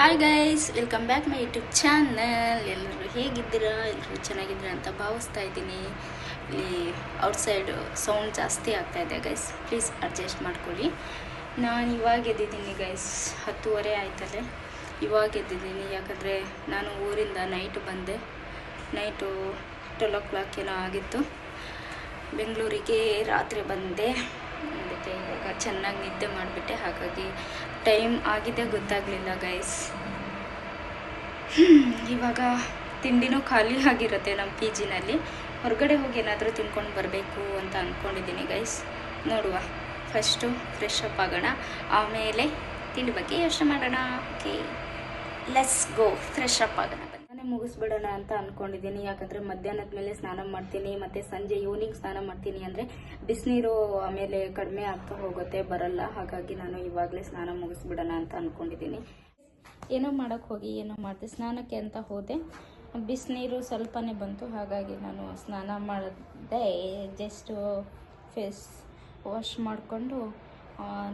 Hi guys, welcome back my YouTube channel. ಎಲ್ಲರೂ ಹೇಗಿದ್ದೀರಾ? ಎಲ್ಲರೂ ಚೆನ್ನಾಗಿದ್ದೀರಾ ಅಂತ ಭಾವಿಸ್ತಾ ಇದ್ದೀನಿ. ಇಲ್ಲಿ ಔಟ್ಸೈಡ್ ಸೌಂಡ್ ಜಾಸ್ತಿ ಆಗ್ತಾಯಿದೆ ಗೈಸ್, ಪ್ಲೀಸ್ ಅಡ್ಜಸ್ಟ್ ಮಾಡ್ಕೊಳ್ಳಿ. ನಾನು ಇವಾಗ ಎದ್ದಿದ್ದೀನಿ ಗೈಸ್, 10:30 ಆಯ್ತಲ್ಲೇ. ಇವಾಗ ಎದ್ದಿದ್ದೀನಿ, ಯಾಕಂದರೆ ನಾನು ಊರಿಂದ ನೈಟ್ ಬಂದೆ. ನೈಟು 12 ಏನೋ ಆಗಿತ್ತು. ಬೆಂಗಳೂರಿಗೆ ರಾತ್ರಿ ಬಂದೆ. ಅದಕ್ಕೆ ಇವಾಗ ಚೆನ್ನಾಗಿ ನಿದ್ದೆ ಮಾಡಿಬಿಟ್ಟೆ, ಹಾಗಾಗಿ ಟೈಮ್ ಆಗಿದೆ ಗೊತ್ತಾಗಲಿಲ್ಲ ಗೈಸ್. ಇವಾಗ ತಿಂಡಿನೂ ಖಾಲಿ ಆಗಿರುತ್ತೆ ನಮ್ಮ ಪಿ ಜಿನಲ್ಲಿ. ಹೊರಗಡೆ ಹೋಗಿ ಏನಾದರೂ ತಿನ್ಕೊಂಡು ಬರಬೇಕು ಅಂತ ಅಂದ್ಕೊಂಡಿದ್ದೀನಿ ಗೈಸ್. ನೋಡುವ, ಫಸ್ಟು ಫ್ರೆಶ್ ಅಪ್ ಆಗೋಣ, ಆಮೇಲೆ ತಿಂಡಿ ಬಗ್ಗೆ ಯೋಚನೆ ಮಾಡೋಣ. Okay, let's go. Fresh up ಆಗೋಣ, ನಾನೇ ಮುಗಿಸ್ಬಿಡೋಣ ಅಂತ ಅಂದ್ಕೊಂಡಿದ್ದೀನಿ. ಯಾಕಂದರೆ ಮಧ್ಯಾಹ್ನದ ಮೇಲೆ ಸ್ನಾನ ಮಾಡ್ತೀನಿ, ಮತ್ತು ಸಂಜೆ ಈವ್ನಿಂಗ್ ಸ್ನಾನ ಮಾಡ್ತೀನಿ. ಅಂದರೆ ಬಿಸಿನೀರು ಆಮೇಲೆ ಕಡಿಮೆ ಆಗ್ತಾ ಹೋಗುತ್ತೆ, ಬರಲ್ಲ. ಹಾಗಾಗಿ ನಾನು ಇವಾಗಲೇ ಸ್ನಾನ ಮುಗಿಸ್ಬಿಡೋಣ ಅಂತ ಅಂದ್ಕೊಂಡಿದ್ದೀನಿ. ಏನೋ ಮಾಡೋಕ್ಕೆ ಹೋಗಿ ಏನೋ ಮಾಡಿದೆ, ಸ್ನಾನಕ್ಕೆ ಅಂತ ಹೋದೆ, ಬಿಸಿನೀರು ಸ್ವಲ್ಪನೇ ಬಂತು. ಹಾಗಾಗಿ ನಾನು ಸ್ನಾನ ಮಾಡಿದೆ. ಜಸ್ಟು ಫೇಸ್ ವಾಶ್ ಮಾಡಿಕೊಂಡು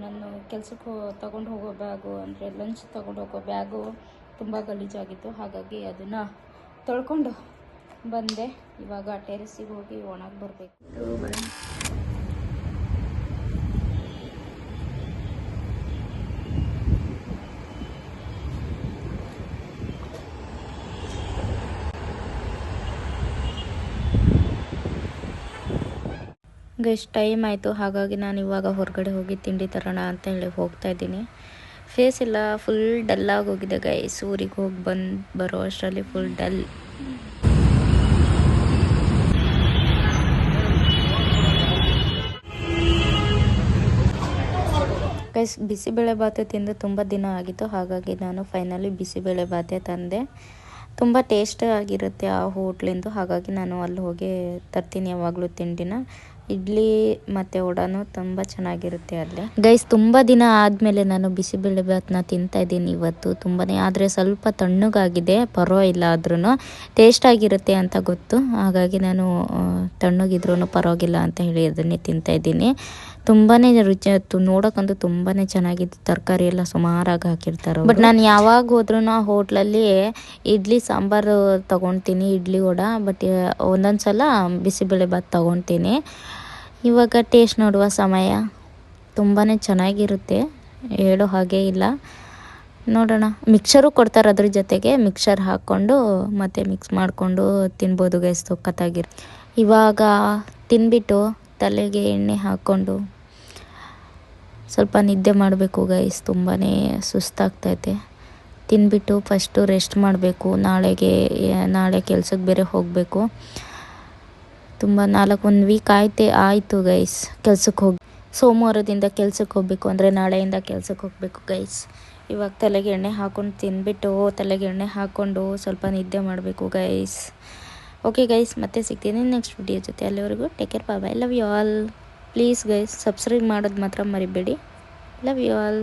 ನಾನು ಕೆಲಸಕ್ಕೆ ತಗೊಂಡು ಹೋಗೋ ಬ್ಯಾಗು, ಅಂದರೆ ಲಂಚ್ ತಗೊಂಡು ಹೋಗೋ ಬ್ಯಾಗು ತುಂಬ ಗಲೀಜಾಗಿತ್ತು. ಹಾಗಾಗಿ ಅದನ್ನು ತೊಳ್ಕೊಂಡು ಬಂದೆ. ಇವಾಗ ಟೆರೆಸಿಗೆ ಹೋಗಿ ಒಣಗಿ ಬರಬೇಕು. ಗೈಸ್, ಟೈಮ್ ಆಯಿತು. ಹಾಗಾಗಿ ನಾನು ಇವಾಗ ಹೊರಗಡೆ ಹೋಗಿ ತಿಂಡಿ ತರೋಣ ಅಂತ ಹೇಳಿ ಹೋಗ್ತಾ ಇದ್ದೀನಿ. ಫೇಸ್ ಎಲ್ಲ ಫುಲ್ ಡಲ್ ಆಗೋಗಿದೆ ಗೈಸ್. ಊರಿಗೆ ಹೋಗಿ ಬರೋ ಅಷ್ಟರಲ್ಲಿ ಫುಲ್ ಡಲ್. ಗೈಸ್, ಬಿಸಿಬೇಳೆ ಬಾತೆ ತಿಂದು ತುಂಬ ದಿನ ಆಗಿತ್ತು. ಹಾಗಾಗಿ ನಾನು ಫೈನಲಿ ಬಿಸಿಬೇಳೆ ಬಾತೆ ತಂದೆ. ತುಂಬ ಟೇಸ್ಟ್ ಆಗಿರುತ್ತೆ ಆ ಹೋಟ್ಲಿಂದು. ಹಾಗಾಗಿ ನಾನು ಅಲ್ಲಿ ಹೋಗಿ ತರ್ತೀನಿ ಯಾವಾಗಲೂ ತಿಂಡಿನ. ಇಡ್ಲಿ ಮತ್ತು ವಡಾನು ತುಂಬ ಚೆನ್ನಾಗಿರುತ್ತೆ ಅಲ್ಲಿ. ಗೈಸ್, ತುಂಬ ದಿನ ಆದಮೇಲೆ ನಾನು ಬಿಸಿಬೇಳೆ ಬಾತನ್ನ ತಿಂತಾಯಿದ್ದೀನಿ ಇವತ್ತು. ತುಂಬಾ, ಆದರೆ ಸ್ವಲ್ಪ ತಣ್ಣಗಾಗಿದೆ, ಪರವಾಗಿಲ್ಲ. ಆದ್ರೂ ಟೇಸ್ಟ್ ಆಗಿರುತ್ತೆ ಅಂತ ಗೊತ್ತು. ಹಾಗಾಗಿ ನಾನು ತಣ್ಣಗಿದ್ರೂ ಪರವಾಗಿಲ್ಲ ಅಂತ ಹೇಳಿ ಅದನ್ನೇ ತಿಂತಾಯಿದ್ದೀನಿ. ತುಂಬಾ ರುಚಿ ಇತ್ತು, ನೋಡೋಕ್ಕಂತೂ ತುಂಬಾ ಚೆನ್ನಾಗಿತ್ತು. ತರಕಾರಿ ಎಲ್ಲ ಸುಮಾರಾಗಿ ಹಾಕಿರ್ತಾರೆ. ಬಟ್ ನಾನು ಯಾವಾಗ ಹೋದ್ರೂ ಆ ಹೋಟ್ಲಲ್ಲಿ ಇಡ್ಲಿ ಸಾಂಬಾರು ತೊಗೊಳ್ತೀನಿ, ಇಡ್ಲಿ ವಡ. ಬಟ್ ಒಂದೊಂದು ಸಲ ಬಿಸಿಬೇಳೆ ಬಾತ್ ತೊಗೊಳ್ತೀನಿ. ಇವಾಗ ಟೇಸ್ಟ್ ನೋಡುವ ಸಮಯ. ತುಂಬಾ ಚೆನ್ನಾಗಿರುತ್ತೆ, ಹೇಳೋ ಹಾಗೆ ಇಲ್ಲ. ನೋಡೋಣ. ಮಿಕ್ಸರು ಕೊಡ್ತಾರೆ, ಅದ್ರ ಜೊತೆಗೆ ಮಿಕ್ಸರ್ ಹಾಕ್ಕೊಂಡು ಮತ್ತು ಮಿಕ್ಸ್ ಮಾಡಿಕೊಂಡು ತಿನ್ಬೋದು ಗೈಸ್. ಸಖತ್ತಾಗಿರುತ್ತೆ. ಇವಾಗ ತಿನ್ಬಿಟ್ಟು ತಲೆಗೆ ಎಣ್ಣೆ ಹಾಕ್ಕೊಂಡು ಸ್ವಲ್ಪ ನಿದ್ದೆ ಮಾಡಬೇಕು ಗೈಸ್. ತುಂಬಾ ಸುಸ್ತಾಗ್ತೈತೆ. ತಿನ್ಬಿಟ್ಟು ಫಸ್ಟು ರೆಸ್ಟ್ ಮಾಡಬೇಕು. ನಾಳೆ ಕೆಲ್ಸಕ್ಕೆ ಬೇರೆ ಹೋಗಬೇಕು. ತುಂಬ 1 ವೀಕ್ ಆಯಿತು ಗೈಸ್ ಕೆಲ್ಸಕ್ಕೆ ಹೋಗಿ. ಸೋಮವಾರದಿಂದ ಕೆಲ್ಸಕ್ಕೆ ಹೋಗಬೇಕು, ಅಂದರೆ ನಾಳೆಯಿಂದ ಕೆಲ್ಸಕ್ಕೆ ಹೋಗಬೇಕು ಗೈಸ್. ಇವಾಗ ತಲೆಗೆ ಎಣ್ಣೆ ಹಾಕ್ಕೊಂಡು ತಿನ್ಬಿಟ್ಟು ತಲೆಗೆ ಎಣ್ಣೆ ಹಾಕ್ಕೊಂಡು ಸ್ವಲ್ಪ ನಿದ್ದೆ ಮಾಡಬೇಕು ಗೈಸ್. ಓಕೆ ಗೈಸ್, ಮತ್ತೆ ಸಿಗ್ತೀನಿ ನೆಕ್ಸ್ಟ್ ವಿಡಿಯೋ ಜೊತೆ. ಅಲ್ಲಿವರೆಗೂ take care, bye bye. Love you all. Please guys, subscribe ಮಾಡೋದು ಮಾತ್ರ ಮರಿಬೇಡಿ. Love you all.